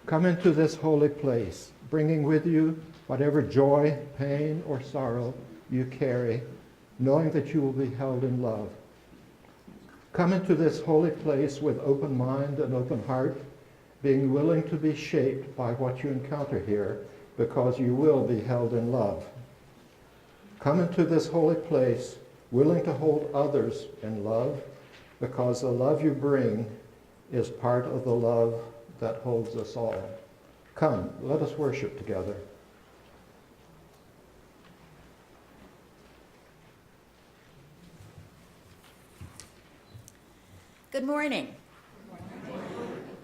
Come into this holy place, bringing with you whatever joy, pain, or sorrow you carry, knowing that you will be held in love. Come into this holy place with open mind and open heart, being willing to be shaped by what you encounter here, because you will be held in love. Come into this holy place, willing to hold others in love, because the love you bring is part of the love that holds us all. Come, let us worship together. Good morning.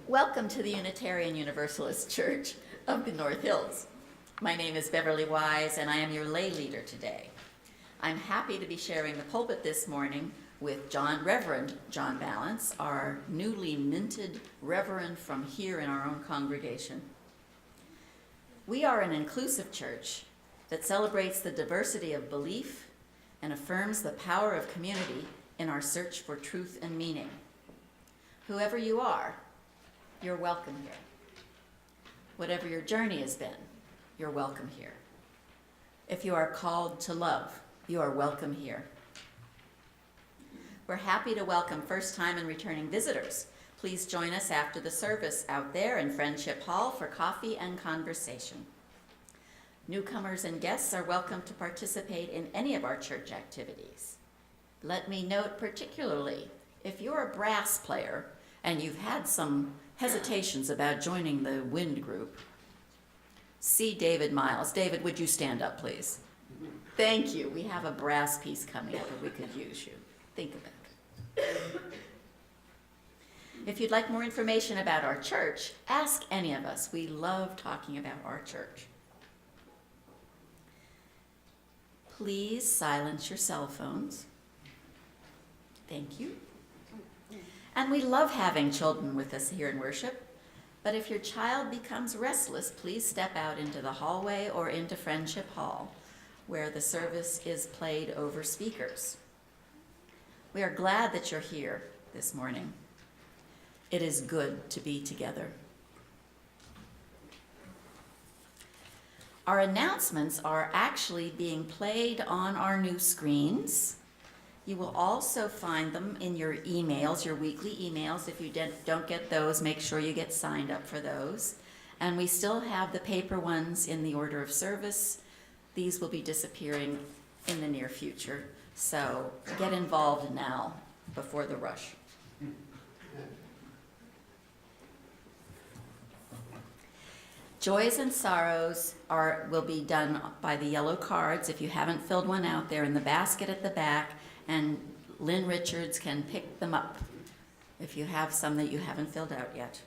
Welcome to the Unitarian Universalist Church of the North Hills. My name is Beverly Wise, and I am your lay leader today. I'm happy to be sharing the pulpit this morning with Reverend John Ballance, our newly minted reverend from here in our own congregation. We are an inclusive church that celebrates the diversity of belief and affirms the power of community in our search for truth and meaning. Whoever you are, you're welcome here. Whatever your journey has been, you're welcome here. If you are called to love, you are welcome here. We're happy to welcome first-time and returning visitors. Please join us after the service out there in Friendship Hall for coffee and conversation. Newcomers and guests are welcome to participate in any of our church activities. Let me note particularly, if you're a brass player and you've had some hesitations about joining the wind group, see David Miles. David, would you stand up, please? Thank you. We have a brass piece coming up and we could use you. Think about it. If you'd like more information about our church, ask any of us. We love talking about our church. Please silence your cell phones. Thank you. And we love having children with us here in worship, but if your child becomes restless, please step out into the hallway or into Friendship Hall, where the service is played over speakers. We are glad that you're here this morning. It is good to be together. Our announcements are actually being played on our new screens. You will also find them in your emails, your weekly emails. If you don't get those, make sure you get signed up for those. And we still have the paper ones in the order of service. These will be disappearing in the near future. So get involved now before the rush. Joys and sorrows will be done by the yellow cards. If you haven't filled one out, they're in the basket at the back, and Lynn Richards can pick them up if you have some that you haven't filled out yet.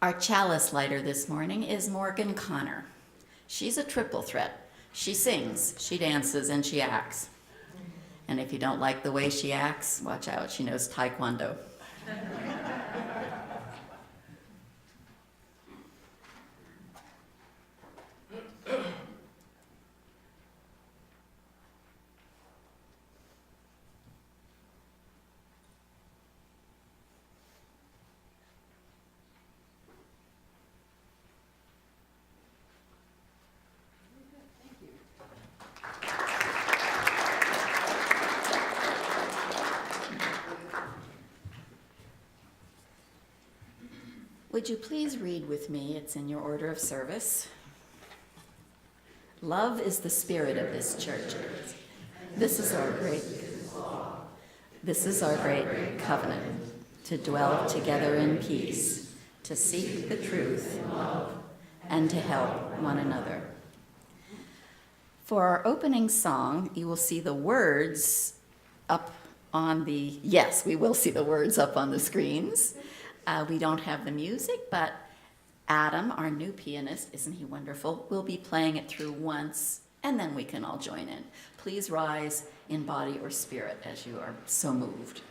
Our chalice lighter this morning is Morgan Connor. She's a triple threat. She sings, she dances, and she acts. And if you don't like the way she acts, watch out, she knows Taekwondo. Would you please read with me? It's in your order of service. Love is the spirit of this church. This is our great covenant, to dwell together in peace, to seek the truth, and to help one another. For our opening song, you will see the words up on the, yes, we will see the words up on the screens. We don't have the music, but Adam, our new pianist, isn't he wonderful, will be playing it through once, and then we can all join in. Please rise in body or spirit as you are so moved.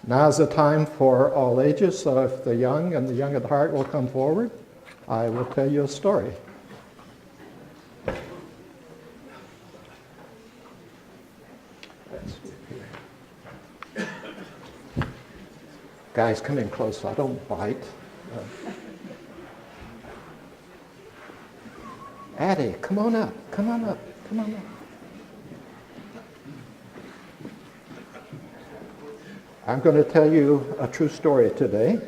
Now's the time for all ages, so if the young and the young at heart will come forward, I will tell you a story. Guys, come in close so I don't bite. Addie, come on up, come on up, come on up. I'm going to tell you a true story today.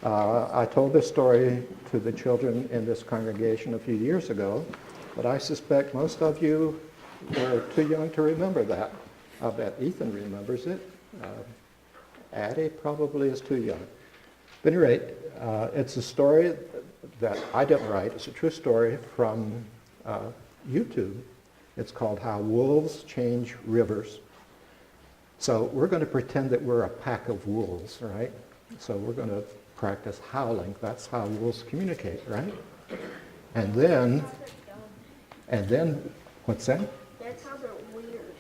I told this story to the children in this congregation a few years ago, but I suspect most of you were too young to remember that. I'll bet Ethan remembers it. Addie probably is too young. But at any rate, it's a story that I didn't write. It's a true story from YouTube. It's called How Wolves Change Rivers. So we're going to pretend that we're a pack of wolves, right? So we're going to practice howling. That's how wolves communicate, right? And then, what's that? That's how they're weird.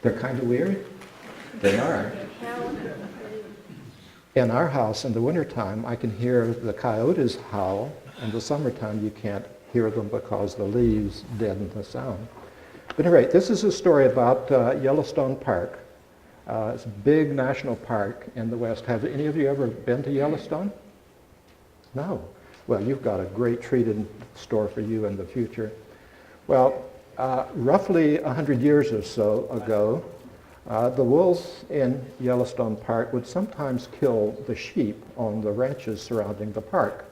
They're kind of weird? They are. In our house in the wintertime, I can hear the coyotes howl. In the summertime, you can't hear them because the leaves deaden the sound. But at any rate, this is a story about Yellowstone Park. It's a big national park in the West. Have any of you ever been to Yellowstone? No. Well, you've got a great treat in store for you in the future. Well, roughly 100 years or so ago, the wolves in Yellowstone Park would sometimes kill the sheep on the ranches surrounding the park.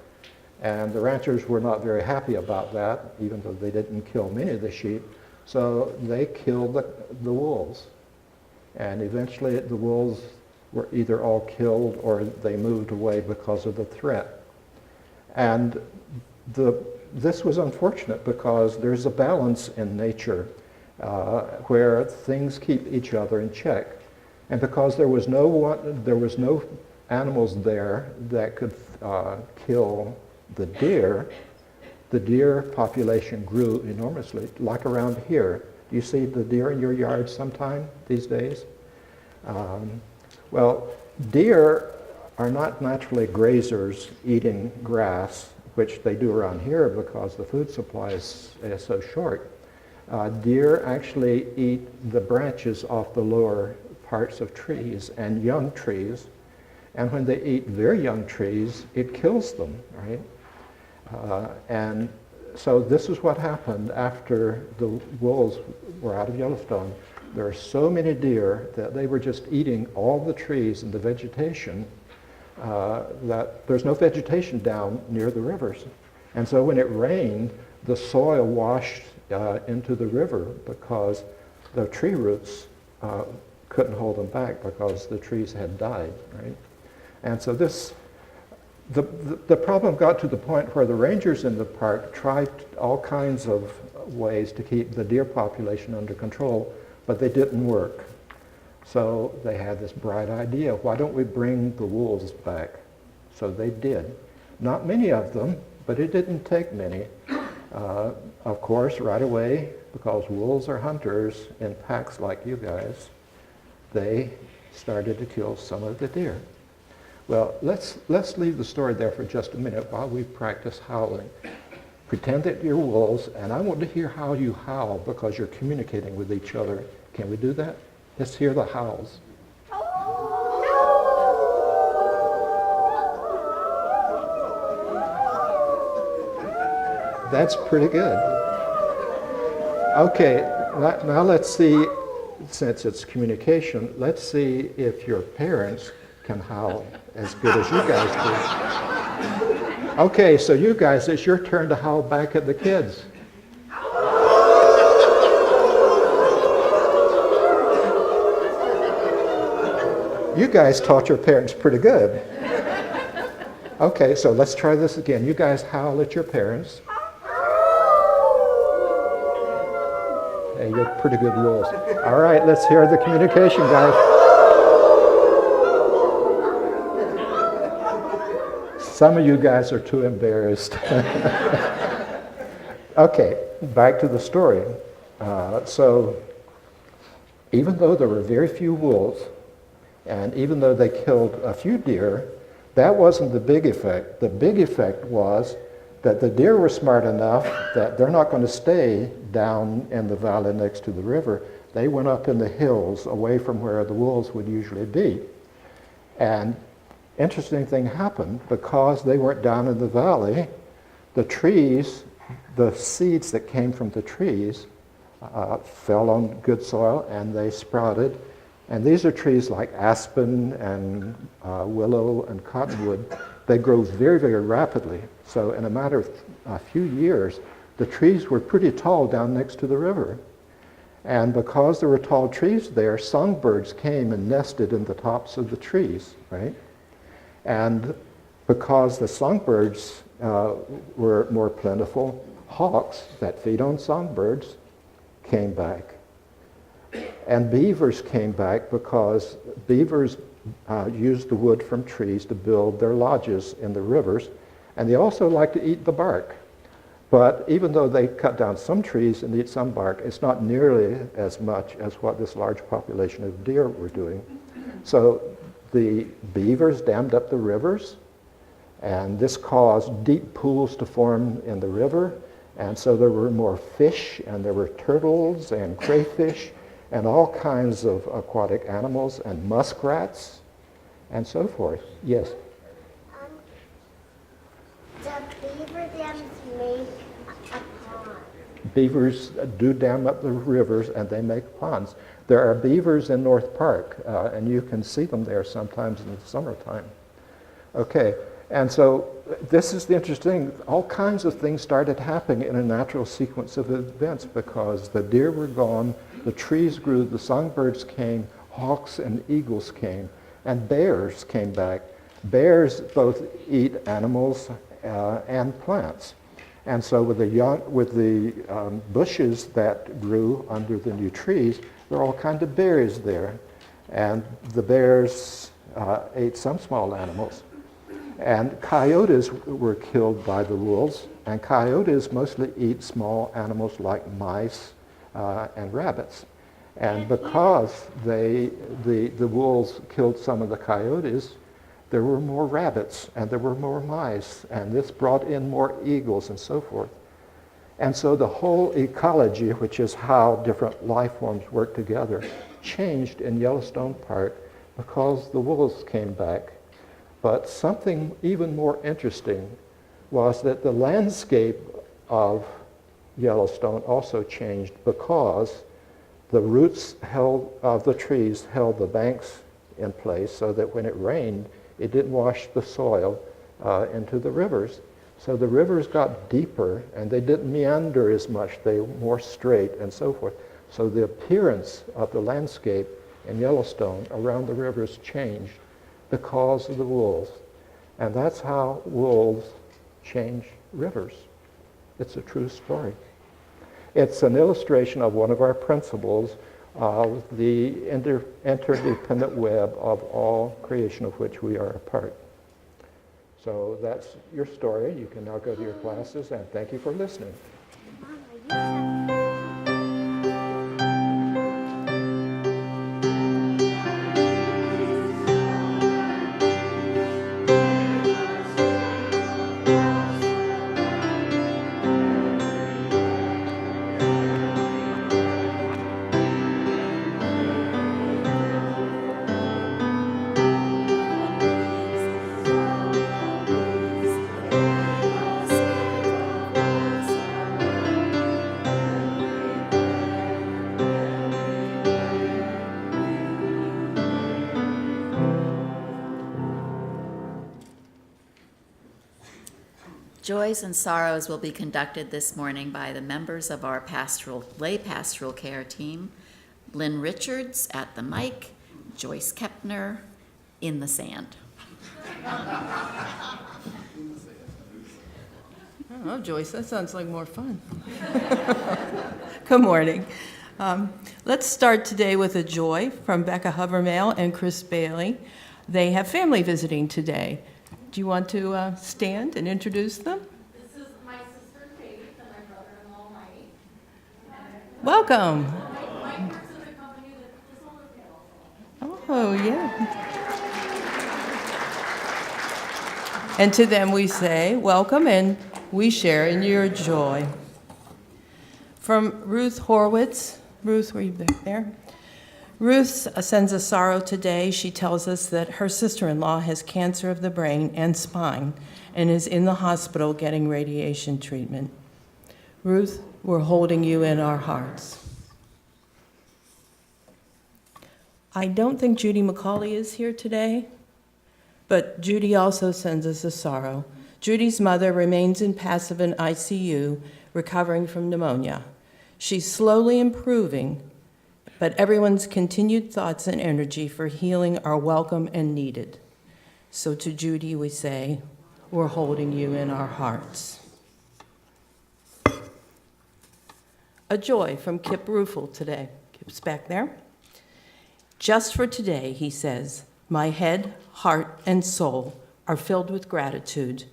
And the ranchers were not very happy about that, even though they didn't kill many of the sheep. So they killed the wolves. And eventually the wolves were either all killed or they moved away because of the threat. And this was unfortunate because there's a balance in nature where things keep each other in check. And because there was no animals there that could kill the deer population grew enormously, like around here. Do you see the deer in your yard sometime these days? Well, deer are not naturally grazers eating grass, which they do around here because the food supply is so short. Deer actually eat the branches off the lower parts of trees and young trees. And when they eat very young trees, it kills them, right? And so this is what happened after the wolves were out of Yellowstone. There are so many deer that they were just eating all the trees and the vegetation that there's no vegetation down near the rivers. And so when it rained, the soil washed into the river because the tree roots couldn't hold them back because the trees had died, right? And so the problem got to the point where the rangers in the park tried all kinds of ways to keep the deer population under control, but they didn't work. So they had this bright idea, why don't we bring the wolves back? So they did. Not many of them, but it didn't take many. Of course, right away, because wolves are hunters in packs like you guys, they started to kill some of the deer. Well, let's leave the story there for just a minute while we practice howling. Pretend that you're wolves, and I want to hear how you howl because you're communicating with each other. Can we do that? Let's hear the howls. That's pretty good. Okay, now let's see, since it's communication, let's see if your parents can howl as good as you guys do. Okay, so you guys, it's your turn to howl back at the kids. You guys taught your parents pretty good. Okay, so let's try this again. You guys howl at your parents. Hey, you're pretty good wolves. All right, let's hear the communication, guys. Some of you guys are too embarrassed. Okay, back to the story. So even though there were very few wolves, and even though they killed a few deer, that wasn't the big effect. The big effect was that the deer were smart enough that they're not going to stay down in the valley next to the river. They went up in the hills away from where the wolves would usually be. And interesting thing happened, because they weren't down in the valley, the trees, the seeds that came from the trees fell on good soil and they sprouted. And these are trees like aspen and willow and cottonwood. They grow very, very rapidly. So in a matter of a few years, the trees were pretty tall down next to the river. And because there were tall trees there, songbirds came and nested in the tops of the trees, right? And because the songbirds were more plentiful, hawks that feed on songbirds came back. And beavers came back because beavers used the wood from trees to build their lodges in the rivers, and they also like to eat the bark. But even though they cut down some trees and eat some bark, it's not nearly as much as what this large population of deer were doing. So the beavers dammed up the rivers, and this caused deep pools to form in the river, and so there were more fish, and there were turtles and crayfish, and all kinds of aquatic animals, and muskrats, and so forth. Yes? beavers do dam up the rivers and they make ponds. There are beavers in North Park, and you can see them there sometimes in the summertime. Okay, and so this is the interesting thing. All kinds of things started happening in a natural sequence of events because the deer were gone, the trees grew, the songbirds came, hawks and eagles came, and bears came back. Bears both eat animals and plants. And so with the bushes that grew under the new trees, there are all kinds of berries there. And the bears ate some small animals. And coyotes were killed by the wolves, and coyotes mostly eat small animals like mice and rabbits. And because the wolves killed some of the coyotes, there were more rabbits and there were more mice, and this brought in more eagles and so forth. And so the whole ecology, which is how different life forms work together, changed in Yellowstone Park because the wolves came back. But something even more interesting was that the landscape of Yellowstone also changed because the roots of the trees held the banks in place so that when it rained, it didn't wash the soil into the rivers. So the rivers got deeper and they didn't meander as much. They were more straight and so forth. So the appearance of the landscape in Yellowstone around the rivers changed because of the wolves. And that's how wolves change rivers. It's a true story. It's an illustration of one of our principles of the interdependent web of all creation of which we are a part. So that's your story. You can now go to your classes, and thank you for listening. Joys and sorrows will be conducted this morning by the members of our lay pastoral care team, Lynn Richards at the mic, Joyce Kepner in the sand. Oh, Joyce, that sounds like more fun. Good morning. Let's start today with a joy from Becca Hovermail and Chris Bailey. They have family visiting today. Do you want to stand and introduce them? This is my sister Faith and my brother-in-law Mike. Welcome. Mike works at a company that the solar panels. Oh, yeah. And to them we say, welcome, and we share in your joy. From Ruth Horwitz. Ruth, were you back there? Ruth sends a sorrow today. She tells us that her sister-in-law has cancer of the brain and spine and is in the hospital getting radiation treatment. Ruth, we're holding you in our hearts. I don't think Judy McCauley is here today, but Judy also sends us a sorrow. Judy's mother remains in passive and ICU, recovering from pneumonia. She's slowly improving, but everyone's continued thoughts and energy for healing are welcome and needed. So to Judy we say, we're holding you in our hearts. A joy from Kip Ruffel today. Kip's back there. Just for today, he says, my head, heart, and soul are filled with gratitude.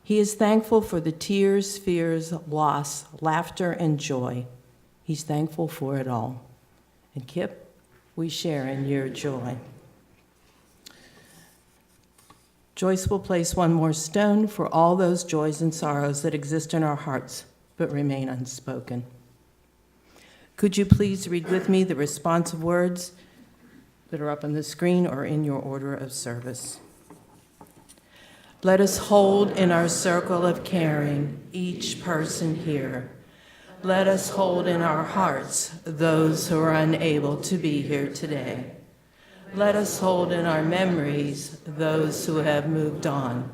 He is thankful for the tears, fears, loss, laughter, and joy. He's thankful for it all. And Kip, we share in your joy. Joyce will place one more stone for all those joys and sorrows that exist in our hearts but remain unspoken. Could you please read with me the responsive words that are up on the screen or in your order of service? Let us hold in our circle of caring each person here. Let us hold in our hearts those who are unable to be here today. Let us hold in our memories those who have moved on.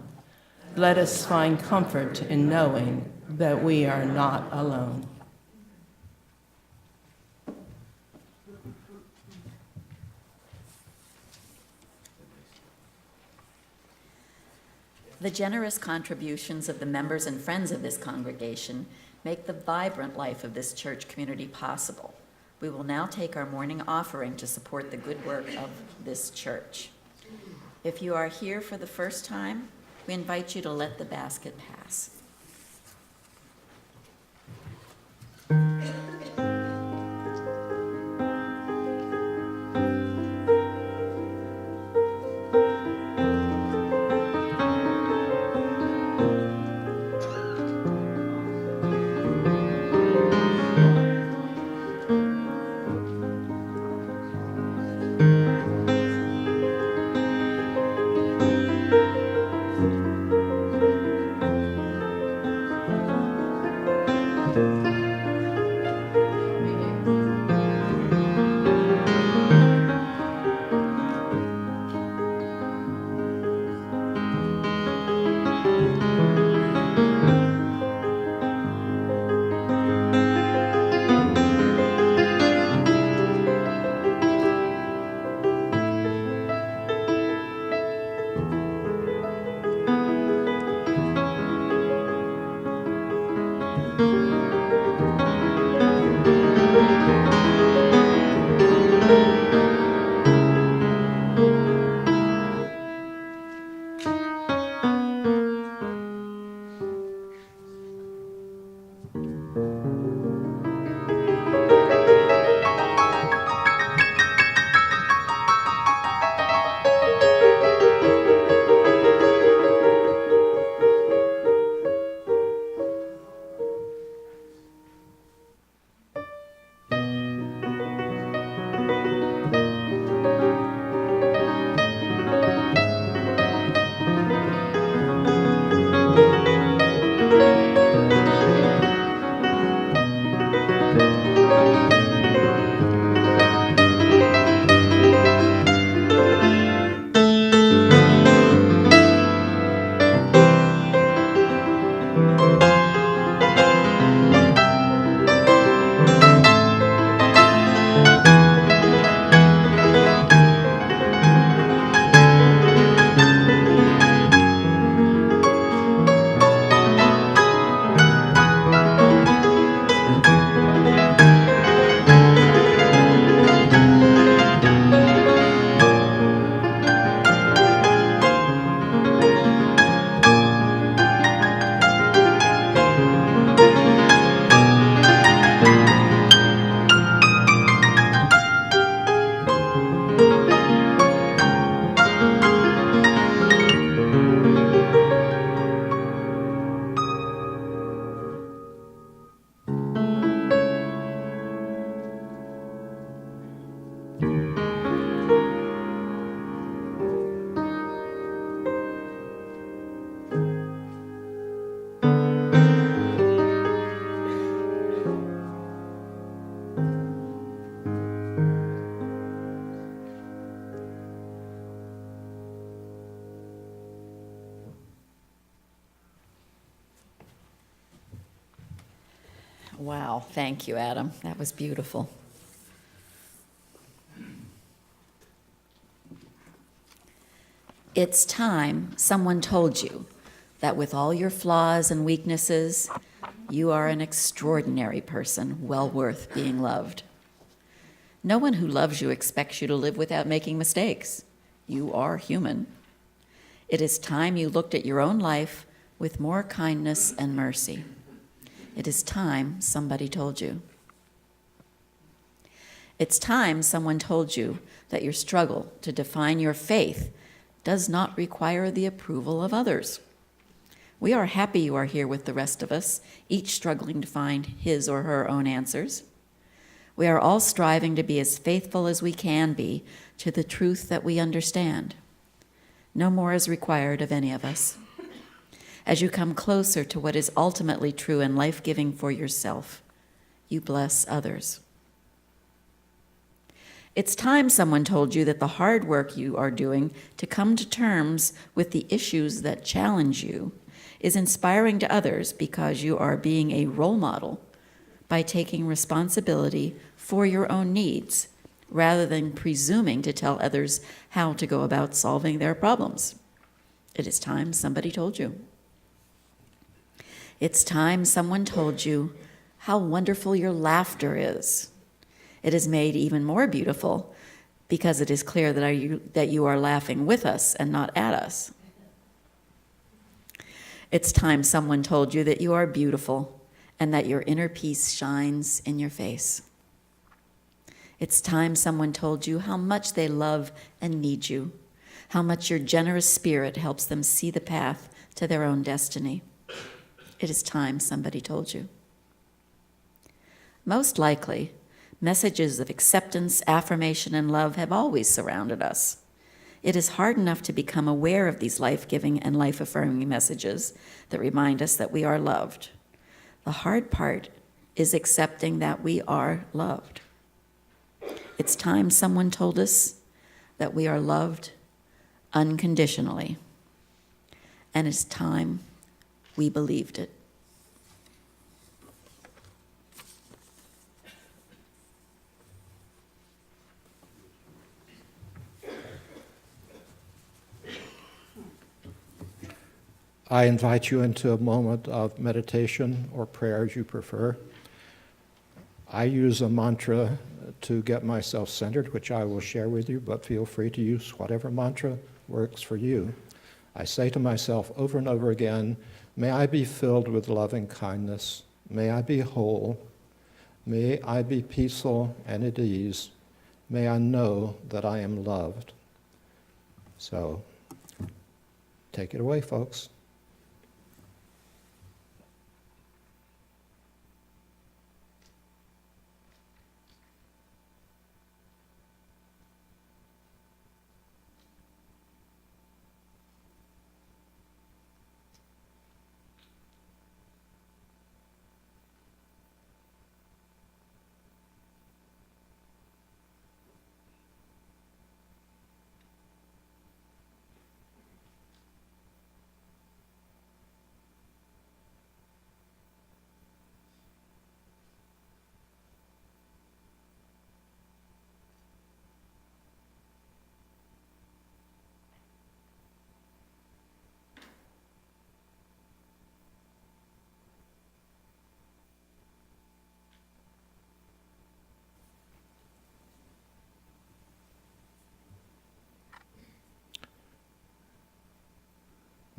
Let us find comfort in knowing that we are not alone. The generous contributions of the members and friends of this congregation make the vibrant life of this church community possible. We will now take our morning offering to support the good work of this church. If you are here for the first time, we invite you to let the basket pass. Wow, thank you, Adam. That was beautiful. It's time someone told you that with all your flaws and weaknesses, you are an extraordinary person, well worth being loved. No one who loves you expects you to live without making mistakes. You are human. It is time you looked at your own life with more kindness and mercy. It is time somebody told you. It's time someone told you that your struggle to define your faith does not require the approval of others. We are happy you are here with the rest of us, each struggling to find his or her own answers. We are all striving to be as faithful as we can be to the truth that we understand. No more is required of any of us. As you come closer to what is ultimately true and life-giving for yourself, you bless others. It's time someone told you that the hard work you are doing to come to terms with the issues that challenge you is inspiring to others because you are being a role model by taking responsibility for your own needs rather than presuming to tell others how to go about solving their problems. It is time somebody told you. It's time someone told you how wonderful your laughter is. It is made even more beautiful because it is clear that you are laughing with us and not at us. It's time someone told you that you are beautiful and that your inner peace shines in your face. It's time someone told you how much they love and need you, how much your generous spirit helps them see the path to their own destiny. It is time somebody told you. Most likely, messages of acceptance, affirmation, and love have always surrounded us. It is hard enough to become aware of these life-giving and life-affirming messages that remind us that we are loved. The hard part is accepting that we are loved. It's time someone told us that we are loved unconditionally. And it's time we believed it. I invite you into a moment of meditation or prayer as you prefer. I use a mantra to get myself centered, which I will share with you, but feel free to use whatever mantra works for you. I say to myself over and over again, may I be filled with loving kindness. May I be whole. May I be peaceful and at ease. May I know that I am loved. So, take it away, folks.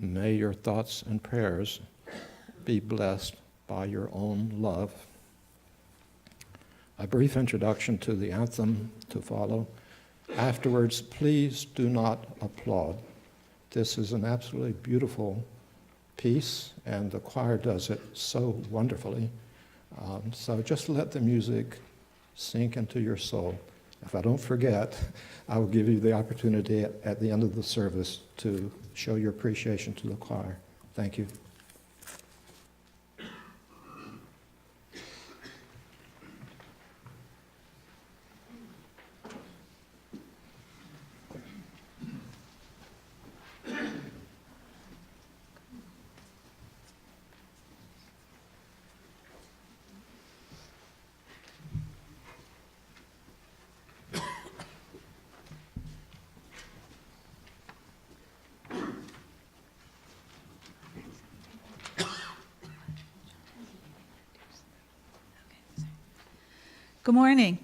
May your thoughts and prayers be blessed by your own love. A brief introduction to the anthem to follow. Afterwards, please do not applaud. This is an absolutely beautiful piece, and the choir does it so wonderfully. So just let the music sink into your soul. If I don't forget, I will give you the opportunity at the end of the service to show your appreciation to the choir. Thank you. Good morning.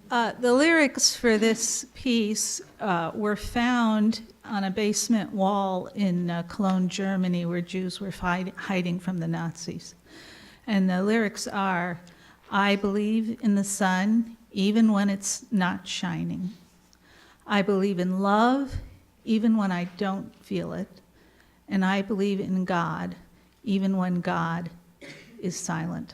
The lyrics for this piece were found on a basement wall in Cologne, Germany, where Jews were hiding from the Nazis. And the lyrics are, I believe in the sun, even when it's not shining. I believe in love, even when I don't feel it. And I believe in God, even when God is silent.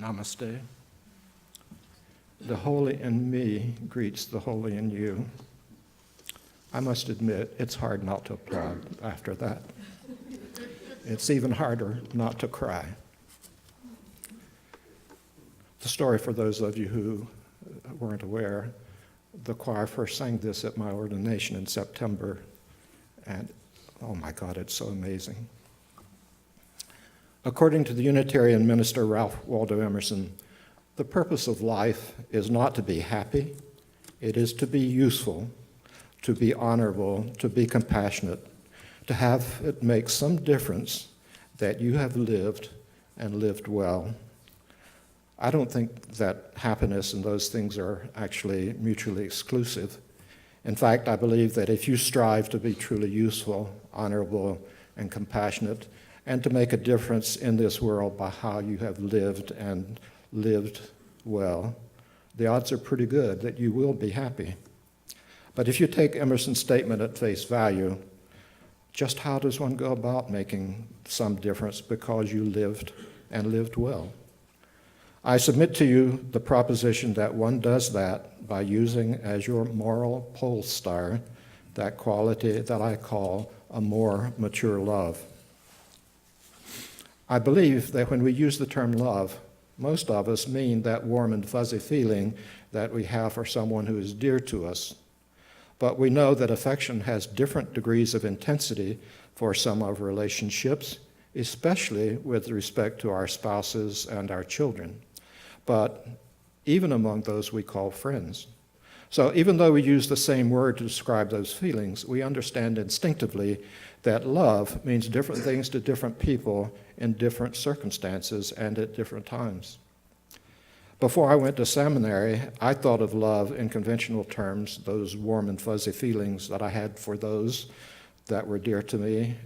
Namaste. The holy in me greets the holy in you. I must admit, it's hard not to applaud after that. It's even harder not to cry. The story, for those of you who weren't aware, the choir first sang this at my ordination in September, and oh my God, it's so amazing. According to the Unitarian minister Ralph Waldo Emerson, the purpose of life is not to be happy, it is to be useful, to be honorable, to be compassionate, to have it make some difference that you have lived and lived well. I don't think that happiness and those things are actually mutually exclusive. In fact, I believe that if you strive to be truly useful, honorable, and compassionate, and to make a difference in this world by how you have lived and lived well, the odds are pretty good that you will be happy. But if you take Emerson's statement at face value, just how does one go about making some difference because you lived and lived well? I submit to you the proposition that one does that by using as your moral pole star that quality that I call a more mature love. I believe that when we use the term love, most of us mean that warm and fuzzy feeling that we have for someone who is dear to us. But we know that affection has different degrees of intensity for some of relationships, especially with respect to our spouses and our children, but even among those we call friends. So even though we use the same word to describe those feelings, we understand instinctively that love means different things to different people in different circumstances and at different times. Before I went to seminary, I thought of love in conventional terms, those warm and fuzzy feelings that I had for those that were dear to me,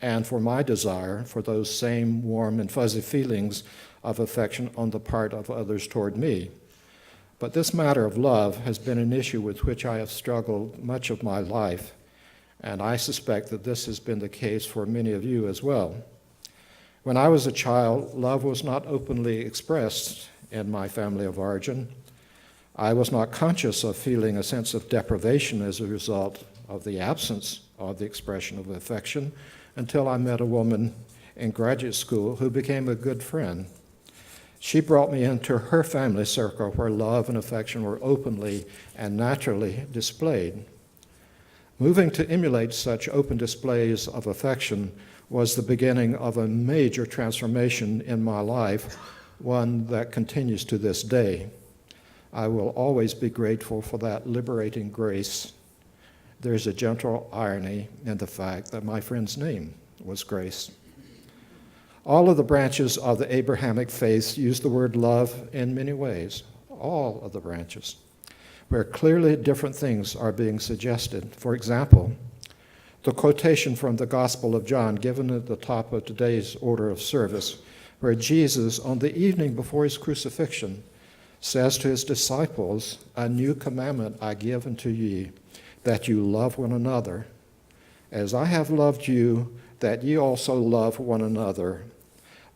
and for my desire for those same warm and fuzzy feelings of affection on the part of others toward me. But this matter of love has been an issue with which I have struggled much of my life, and I suspect that this has been the case for many of you as well. When I was a child, love was not openly expressed in my family of origin. I was not conscious of feeling a sense of deprivation as a result of the absence of the expression of affection until I met a woman in graduate school who became a good friend. She brought me into her family circle where love and affection were openly and naturally displayed. Moving to emulate such open displays of affection was the beginning of a major transformation in my life, one that continues to this day. I will always be grateful for that liberating grace. There's a gentle irony in the fact that my friend's name was Grace. All of the branches of the Abrahamic faith use the word love in many ways, all of the branches, where clearly different things are being suggested. For example, the quotation from the Gospel of John given at the top of today's order of service, where Jesus, on the evening before his crucifixion, says to his disciples, "A new commandment I give unto ye, that you love one another. As I have loved you, that ye also love one another.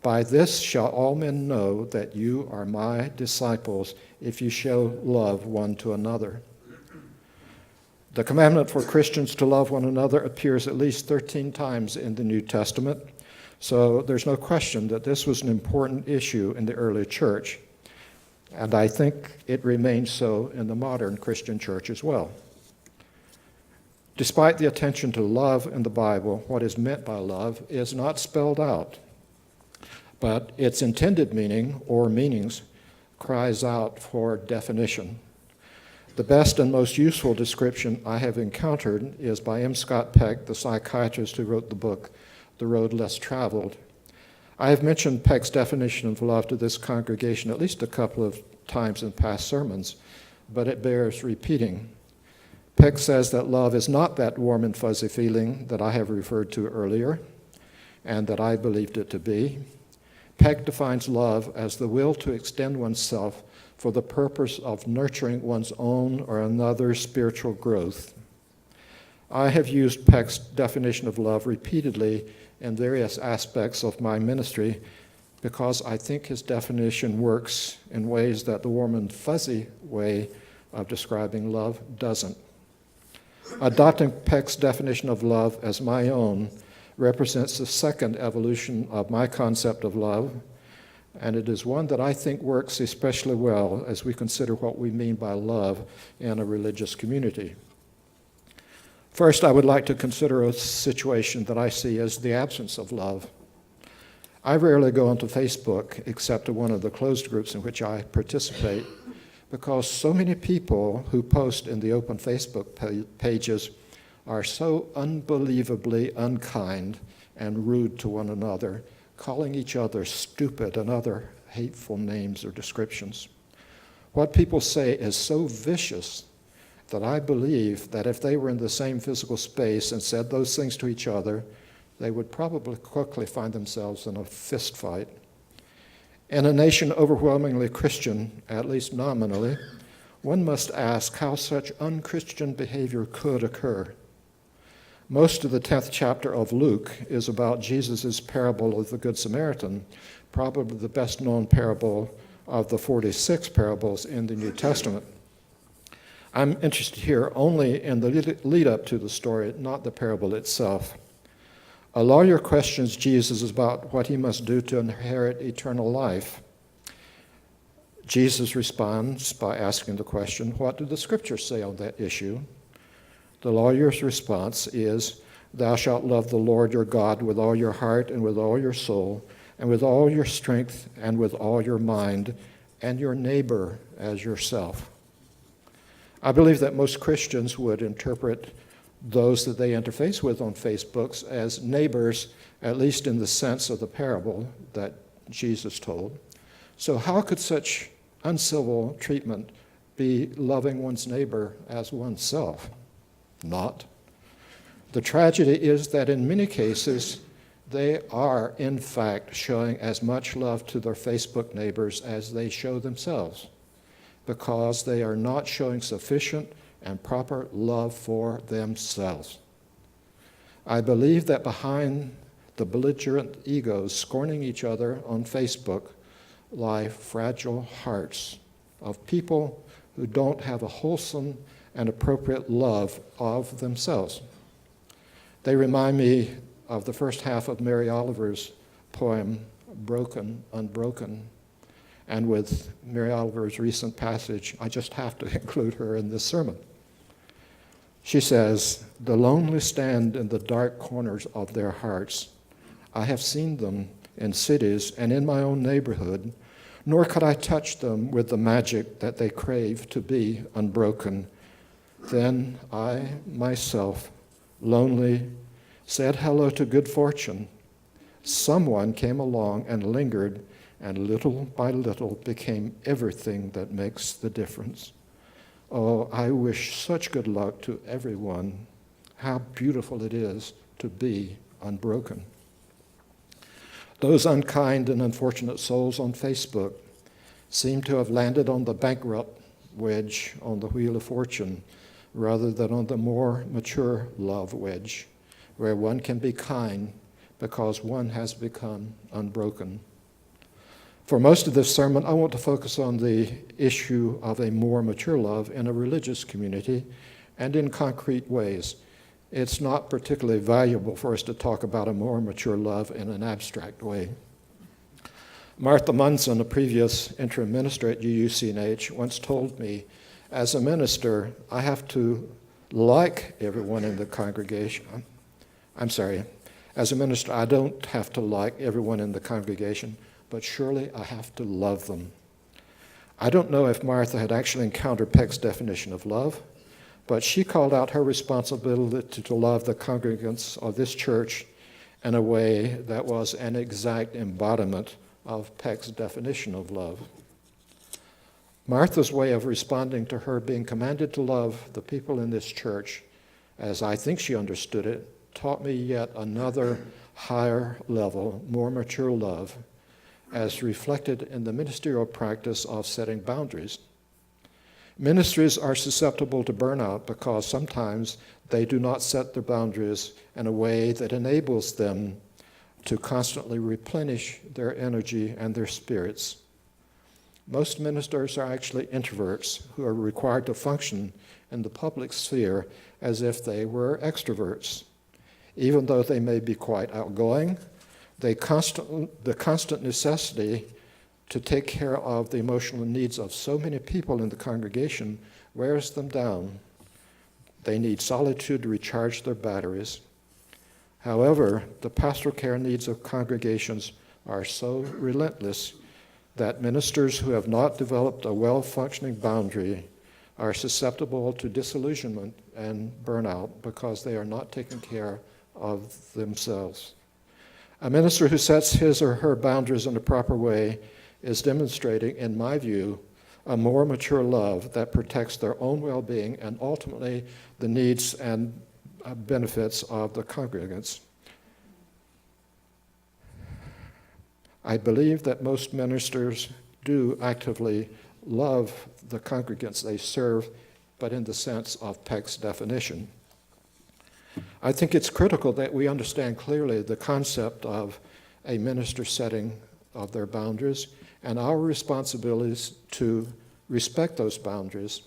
By this shall all men know that you are my disciples, if you show love one to another." The commandment for Christians to love one another appears at least 13 times in the New Testament, so there's no question that this was an important issue in the early church, and I think it remains so in the modern Christian church as well. Despite the attention to love in the Bible, what is meant by love is not spelled out, but its intended meaning or meanings cries out for definition. The best and most useful description I have encountered is by M. Scott Peck, the psychiatrist who wrote the book, The Road Less Traveled. I have mentioned Peck's definition of love to this congregation at least a couple of times in past sermons, but it bears repeating. Peck says that love is not that warm and fuzzy feeling that I have referred to earlier and that I believed it to be. Peck defines love as the will to extend oneself for the purpose of nurturing one's own or another's spiritual growth. I have used Peck's definition of love repeatedly in various aspects of my ministry because I think his definition works in ways that the warm and fuzzy way of describing love doesn't. Adopting Peck's definition of love as my own represents the second evolution of my concept of love, and it is one that I think works especially well as we consider what we mean by love in a religious community. First, I would like to consider a situation that I see as the absence of love. I rarely go onto Facebook except to one of the closed groups in which I participate, because so many people who post in the open Facebook pages are so unbelievably unkind and rude to one another, calling each other stupid and other hateful names or descriptions. What people say is so vicious that I believe that if they were in the same physical space and said those things to each other, they would probably quickly find themselves in a fist fight. In a nation overwhelmingly Christian, at least nominally, one must ask how such unchristian behavior could occur. Most of the 10th chapter of Luke is about Jesus' parable of the Good Samaritan, probably the best known parable of the 46 parables in the New Testament. I'm interested here only in the lead up to the story, not the parable itself. A lawyer questions Jesus about what he must do to inherit eternal life. Jesus responds by asking the question, what do the scriptures say on that issue? The lawyer's response is, thou shalt love the Lord your God with all your heart and with all your soul and with all your strength and with all your mind, and your neighbor as yourself. I believe that most Christians would interpret those that they interface with on Facebook as neighbors, at least in the sense of the parable that Jesus told. So how could such uncivil treatment be loving one's neighbor as oneself? Not. The tragedy is that in many cases, they are, in fact, showing as much love to their Facebook neighbors as they show themselves, because they are not showing sufficient and proper love for themselves. I believe that behind the belligerent egos scorning each other on Facebook lie fragile hearts of people who don't have a wholesome and appropriate love of themselves. They remind me of the first half of Mary Oliver's poem, Broken, Unbroken. And with Mary Oliver's recent passage, I just have to include her in this sermon. She says, the lonely stand in the dark corners of their hearts. I have seen them in cities and in my own neighborhood, nor could I touch them with the magic that they crave to be unbroken. Then I, myself, lonely, said hello to good fortune. Someone came along and lingered, and little by little became everything that makes the difference. Oh, I wish such good luck to everyone. How beautiful it is to be unbroken. Those unkind and unfortunate souls on Facebook seem to have landed on the bankrupt wedge on the wheel of fortune rather than on the more mature love wedge, where one can be kind because one has become unbroken. For most of this sermon, I want to focus on the issue of a more mature love in a religious community and in concrete ways. It's not particularly valuable for us to talk about a more mature love in an abstract way. Martha Munson, a previous interim minister at UUCNH, once told me, as a minister, I have to like everyone in the congregation. As a minister, I don't have to like everyone in the congregation, but surely I have to love them. I don't know if Martha had actually encountered Peck's definition of love, but she called out her responsibility to love the congregants of this church in a way that was an exact embodiment of Peck's definition of love. Martha's way of responding to her being commanded to love the people in this church, as I think she understood it, taught me yet another higher level, more mature love, as reflected in the ministerial practice of setting boundaries. Ministries are susceptible to burnout because sometimes they do not set their boundaries in a way that enables them to constantly replenish their energy and their spirits. Most ministers are actually introverts who are required to function in the public sphere as if they were extroverts. Even though they may be quite outgoing, the constant necessity to take care of the emotional needs of so many people in the congregation wears them down. They need solitude to recharge their batteries. However, the pastoral care needs of congregations are so relentless that ministers who have not developed a well-functioning boundary are susceptible to disillusionment and burnout because they are not taking care of themselves. A minister who sets his or her boundaries in a proper way is demonstrating, in my view, a more mature love that protects their own well-being and ultimately the needs and benefits of the congregants. I believe that most ministers do actively love the congregants they serve, but in the sense of Peck's definition. I think it's critical that we understand clearly the concept of a minister setting of their boundaries and our responsibilities to respect those boundaries.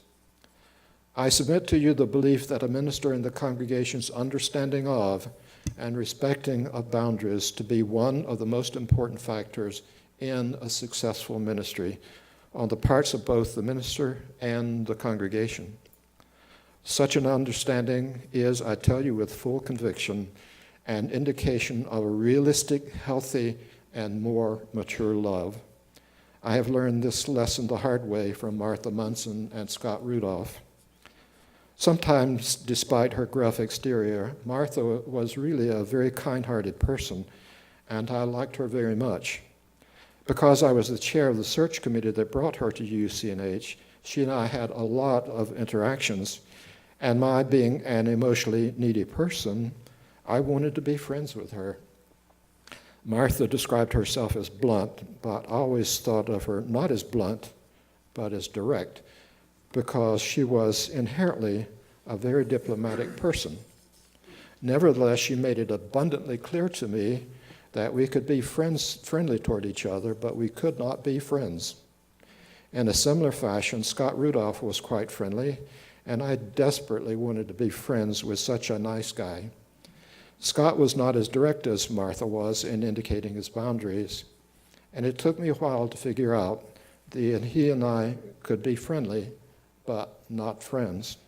I submit to you the belief that a minister in the congregation's understanding of and respecting of boundaries to be one of the most important factors in a successful ministry on the parts of both the minister and the congregation. Such an understanding is, I tell you with full conviction, an indication of a realistic, healthy, and more mature love. I have learned this lesson the hard way from Martha Munson and Scott Rudolph. Sometimes, despite her gruff exterior, Martha was really a very kind-hearted person, and I liked her very much. Because I was the chair of the search committee that brought her to UCNH, she and I had a lot of interactions, and my being an emotionally needy person, I wanted to be friends with her. Martha described herself as blunt, but I always thought of her not as blunt, but as direct, because she was inherently a very diplomatic person. Nevertheless, she made it abundantly clear to me that we could be friendly toward each other, but we could not be friends. In a similar fashion, Scott Rudolph was quite friendly, and I desperately wanted to be friends with such a nice guy. Scott was not as direct as Martha was in indicating his boundaries, and it took me a while to figure out that he and I could be friendly, but not friends.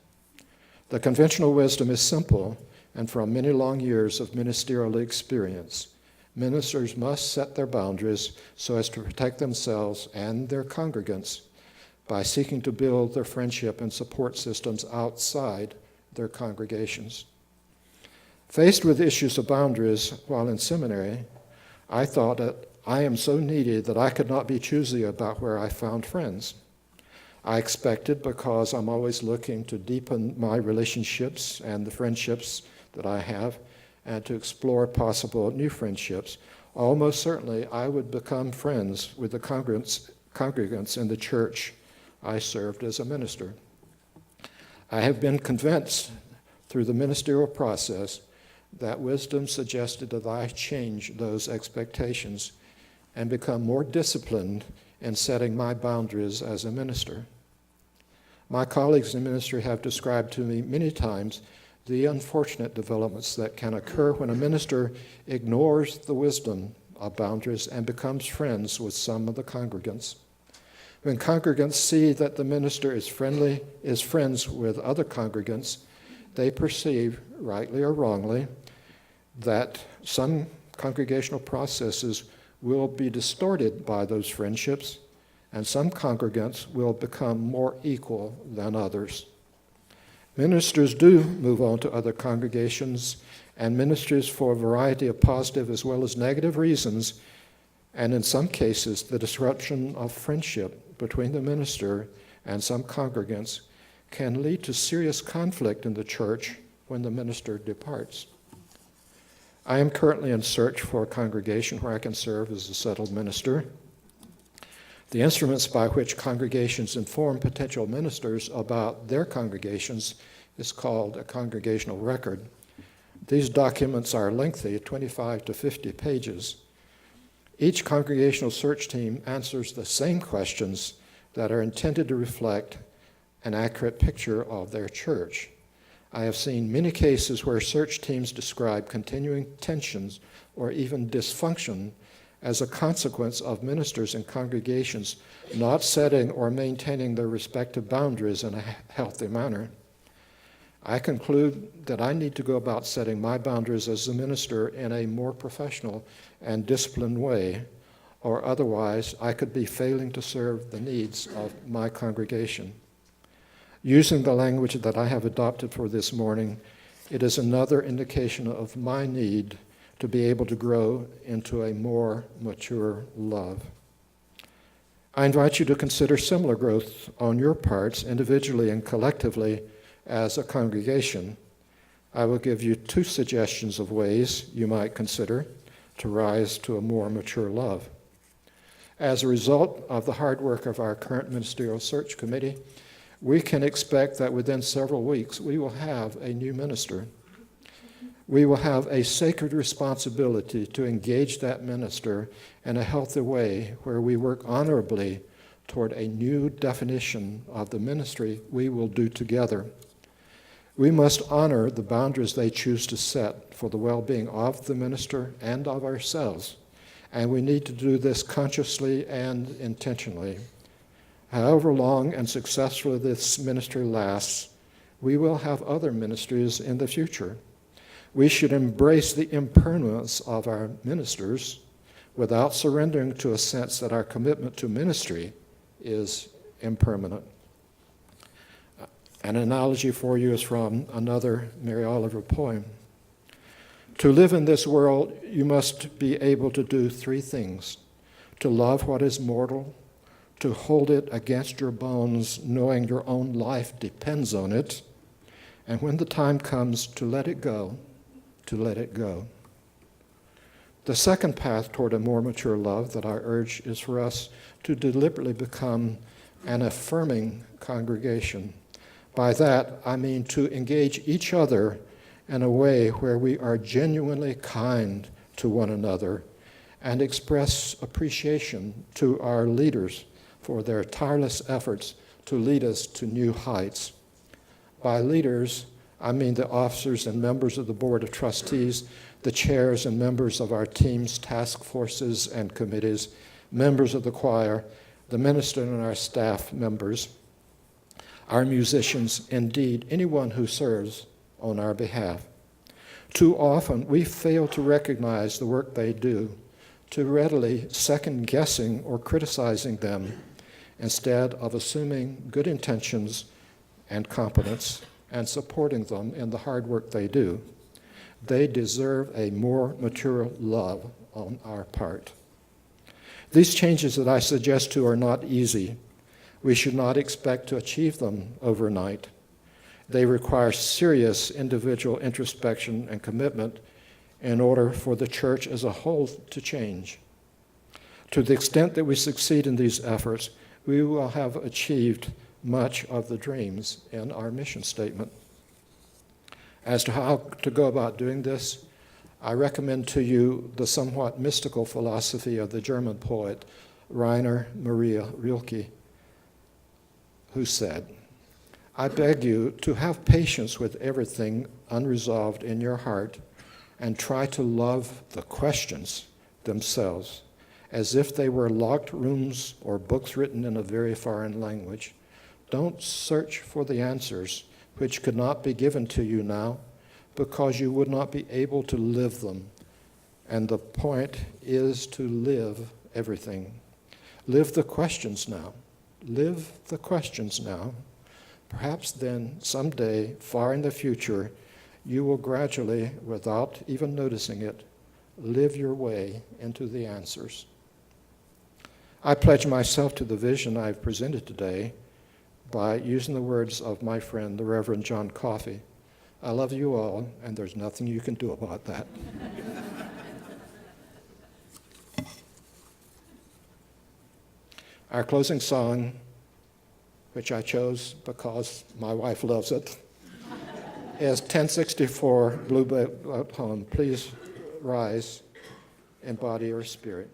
The conventional wisdom is simple, and from many long years of ministerial experience, ministers must set their boundaries so as to protect themselves and their congregants by seeking to build their friendship and support systems outside their congregations. Faced with issues of boundaries while in seminary, I thought that I am so needy that I could not be choosy about where I found friends. I expected, because I'm always looking to deepen my relationships and the friendships that I have, and to explore possible new friendships, almost certainly I would become friends with the congregants in the church I served as a minister. I have been convinced through the ministerial process that wisdom suggested that I change those expectations and become more disciplined in setting my boundaries as a minister. My colleagues in ministry have described to me many times the unfortunate developments that can occur when a minister ignores the wisdom of boundaries and becomes friends with some of the congregants. When congregants see that the minister is friends with other congregants, they perceive, rightly or wrongly, that some congregational processes will be distorted by those friendships, and some congregants will become more equal than others. Ministers do move on to other congregations, and ministries for a variety of positive as well as negative reasons, and in some cases, the disruption of friendship between the minister and some congregants can lead to serious conflict in the church when the minister departs. I am currently in search for a congregation where I can serve as a settled minister. The instruments by which congregations inform potential ministers about their congregations is called a congregational record. These documents are lengthy, 25 to 50 pages. Each congregational search team answers the same questions that are intended to reflect an accurate picture of their church. I have seen many cases where search teams describe continuing tensions or even dysfunction as a consequence of ministers and congregations not setting or maintaining their respective boundaries in a healthy manner. I conclude that I need to go about setting my boundaries as a minister in a more professional and disciplined way, or otherwise I could be failing to serve the needs of my congregation. Using the language that I have adopted for this morning, it is another indication of my need to be able to grow into a more mature love. I invite you to consider similar growth on your parts, individually and collectively, as a congregation. I will give you 2 suggestions of ways you might consider to rise to a more mature love. As a result of the hard work of our current ministerial search committee, we can expect that within several weeks we will have a new minister. We will have a sacred responsibility to engage that minister in a healthy way where we work honorably toward a new definition of the ministry we will do together. We must honor the boundaries they choose to set for the well-being of the minister and of ourselves, and we need to do this consciously and intentionally. However long and successful this ministry lasts, we will have other ministries in the future. We should embrace the impermanence of our ministers without surrendering to a sense that our commitment to ministry is impermanent. An analogy for you is from another Mary Oliver poem. To live in this world, you must be able to do three things: to love what is mortal, to hold it against your bones, knowing your own life depends on it, and when the time comes to let it go, to let it go. The second path toward a more mature love that I urge is for us to deliberately become an affirming congregation. By that, I mean to engage each other in a way where we are genuinely kind to one another and express appreciation to our leaders for their tireless efforts to lead us to new heights. By leaders, I mean the officers and members of the Board of Trustees, the chairs and members of our teams, task forces, and committees, members of the choir, the minister and our staff members, our musicians, indeed, anyone who serves on our behalf. Too often, we fail to recognize the work they do, too readily second-guessing or criticizing them, instead of assuming good intentions and competence and supporting them in the hard work they do. They deserve a more mature love on our part. These changes that I suggest to are not easy. We should not expect to achieve them overnight. They require serious individual introspection and commitment in order for the church as a whole to change. To the extent that we succeed in these efforts, we will have achieved much of the dreams in our mission statement. As to how to go about doing this, I recommend to you the somewhat mystical philosophy of the German poet Rainer Maria Rilke, who said, "I beg you to have patience with everything unresolved in your heart and try to love the questions themselves as if they were locked rooms or books written in a very foreign language. Don't search for the answers which could not be given to you now because you would not be able to live them. And the point is to live everything. Live the questions now. Live the questions now. Perhaps then, someday, far in the future, you will gradually, without even noticing it, live your way into the answers." I pledge myself to the vision I've presented today by using the words of my friend, the Reverend John Coffey. I love you all, and there's nothing you can do about that. Our closing song, which I chose because my wife loves it, is 1064, Blueboat Home. Please rise in body or spirit.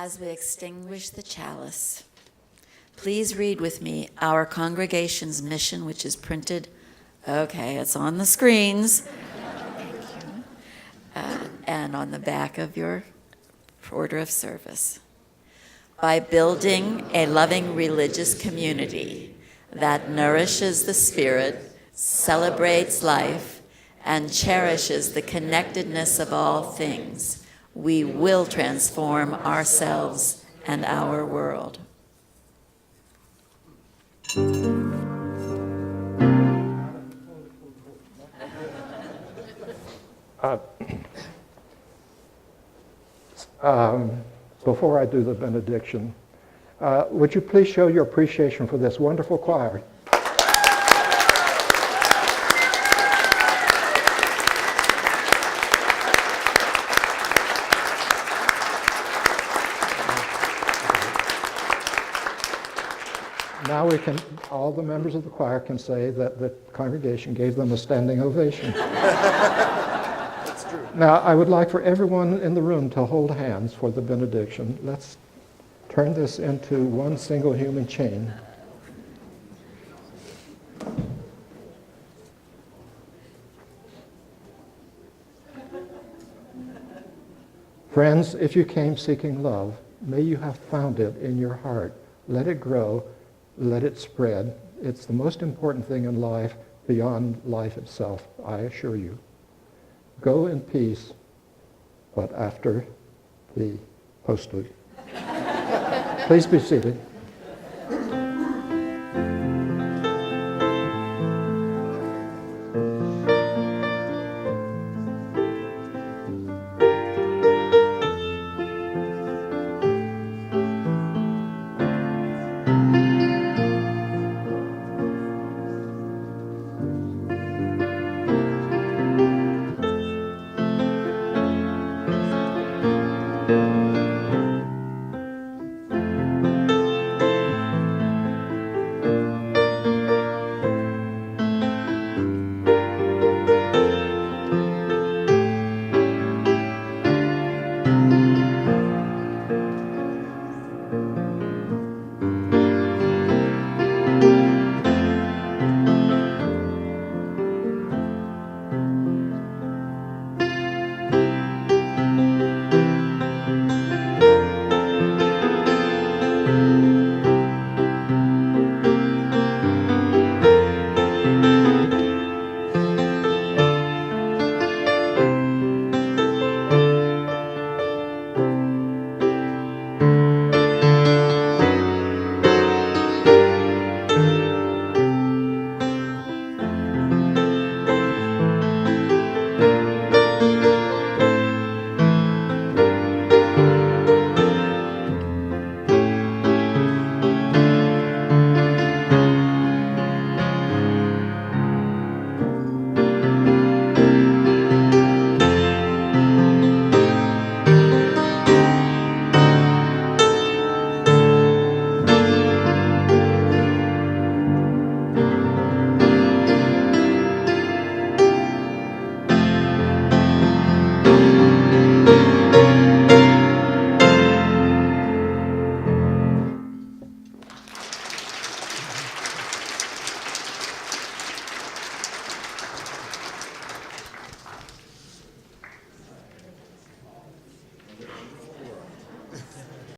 As we extinguish the chalice, please read with me our congregation's mission, which is printed. Okay, it's on the screens. Thank you. And on the back of your order of service. By building a loving religious community that nourishes the spirit, celebrates life, and cherishes the connectedness of all things, we will transform ourselves and our world. Before I do the benediction, would you please show your appreciation for this wonderful choir? Now we can, all the members of the choir can say that the congregation gave them a standing ovation. That's true. Now, I would like for everyone in the room to hold hands for the benediction. Let's turn this into one single human chain. Friends, if you came seeking love, may you have found it in your heart. Let it grow. Let it spread. It's the most important thing in life beyond life itself, I assure you. Go in peace, but after the postlude. Please be seated.